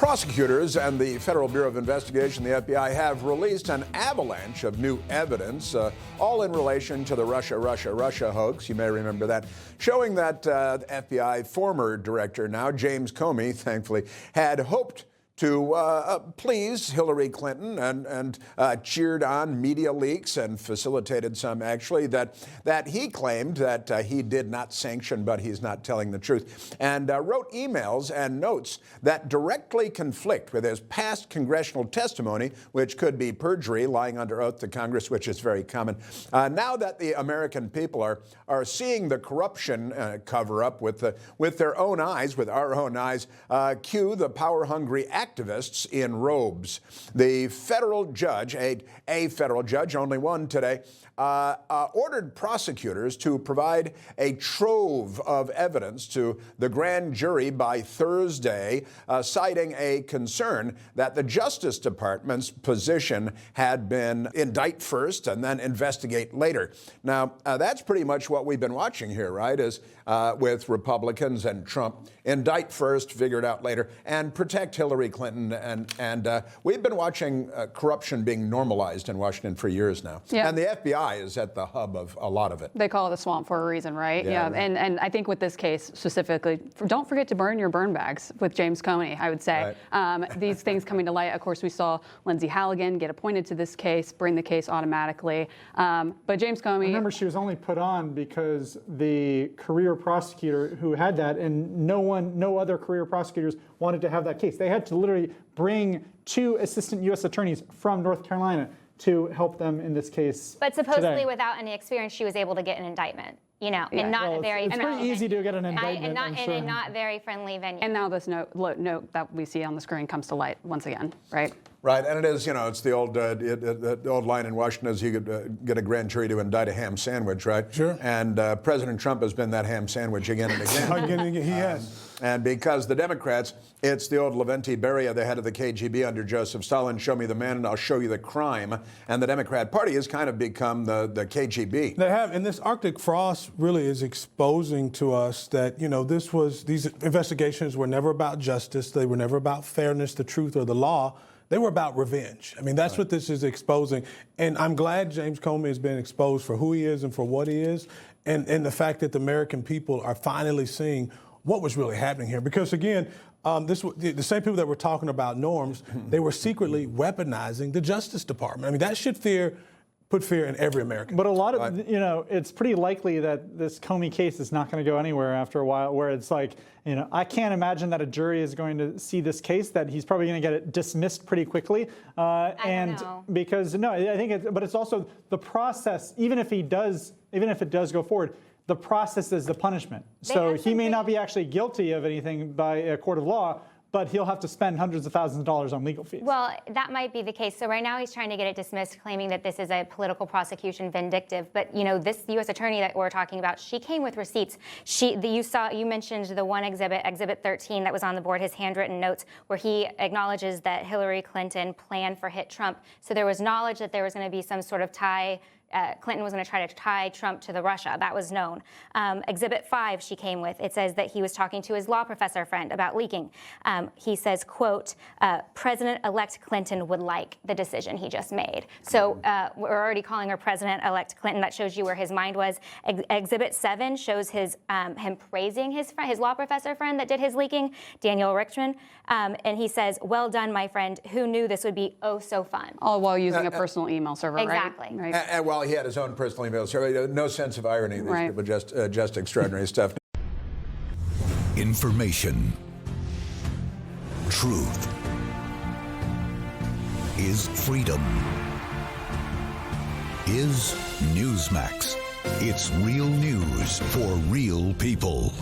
Prosecutors and the Federal Bureau of Investigation, the FBI, have released an avalanche of new evidence, all in relation to the Russia hoax. You may remember that, showing that FBI former director, now James Comey, thankfully, had hoped to please Hillary Clinton and cheered on media leaks and facilitated some, actually, that he claimed that he did not sanction, but he's not telling the truth, and wrote emails and notes that directly conflict with his past congressional testimony, which could be perjury, lying under oath to Congress, which is very common. Now that the American people are seeing the corruption cover-up with their own eyes, with our own eyes, cue the power-hungry activists in robes. The federal judge, a federal judge, only one today, ordered prosecutors to provide a trove of evidence to the grand jury by Thursday, citing a concern that the Justice Department's position had been indict first and then investigate later. Now, that's pretty much what we've been watching here, right, is with Republicans and Trump. Indict first, figure it out later, and protect Hillary Clinton. And we've been watching corruption being normalized in Washington for years now. Yeah. And the FBI is at the hub of a lot of it. They call it the swamp for a reason, right? Yeah. Right. And I think with this case specifically, don't forget to burn your burn bags with James Comey, I would say. Right. These things coming to light, of course, we saw Lindsay Halligan get appointed to this case, bring the case automatically. But James Comey... Remember, she was only put on because the career prosecutor who had that, and no other career prosecutors wanted to have that case. They had to literally bring 2 assistant U.S. attorneys from North Carolina to help them in this case. But supposedly, today. without any experience, she was able to get an indictment. You know, yeah. and not well, very. It's pretty easy to get an indictment. In a not very friendly venue. And now this note that we see on the screen comes to light once again, right? Right, and it is, it's the old line in Washington is you could get a grand jury to indict a ham sandwich, right? Sure. And President Trump has been that ham sandwich again and again. He has. And because the Democrats, it's the old Lavrentiy Beria, the head of the KGB under Joseph Stalin, show me the man and I'll show you the crime. And the Democrat Party has kind of become the KGB. They have, and this Arctic frost really is exposing to us that, these investigations were never about justice. They were never about fairness, the truth, or the law. They were about revenge. I mean, that's right. What this is exposing. And I'm glad James Comey has been exposed for who he is and for what he is, and the fact that the American people are finally seeing what was really happening here. Because, again, the same people that were talking about norms, they were secretly weaponizing the Justice Department. I mean, that should put fear in every American. But a lot of, it's pretty likely that this Comey case is not going to go anywhere after a while, where it's like, I can't imagine that a jury is going to see this case, that he's probably going to get it dismissed pretty quickly. I don't know. Because, I think but it's also the process, even if it does go forward, the process is the punishment. So he may not be actually guilty of anything by a court of law, but he'll have to spend hundreds of thousands of dollars on legal fees. Well, that might be the case. So right now he's trying to get it dismissed, claiming that this is a political prosecution, vindictive. But this U.S. attorney that we're talking about, she came with receipts. You mentioned the one exhibit, Exhibit 13, that was on the board, his handwritten notes, where he acknowledges that Hillary Clinton planned for hit Trump. So there was knowledge that there was going to be some sort of tie. Clinton was going to try to tie Trump to the Russia. That was known. Exhibit 5 she came with. It says that he was talking to his law professor friend about leaking. He says, quote, President-elect Clinton would like the decision he just made. So we're already calling her President-elect Clinton. That shows you where his mind was. Exhibit 7 shows him praising his law professor friend that did his leaking, Daniel Richtman. And he says, well done, my friend. Who knew this would be oh so fun? All while using a personal email server, exactly. Right? And while he had his own personal email server, no sense of irony. These people just extraordinary stuff. Information. Truth. Is freedom. Is Newsmax. It's real news for real people.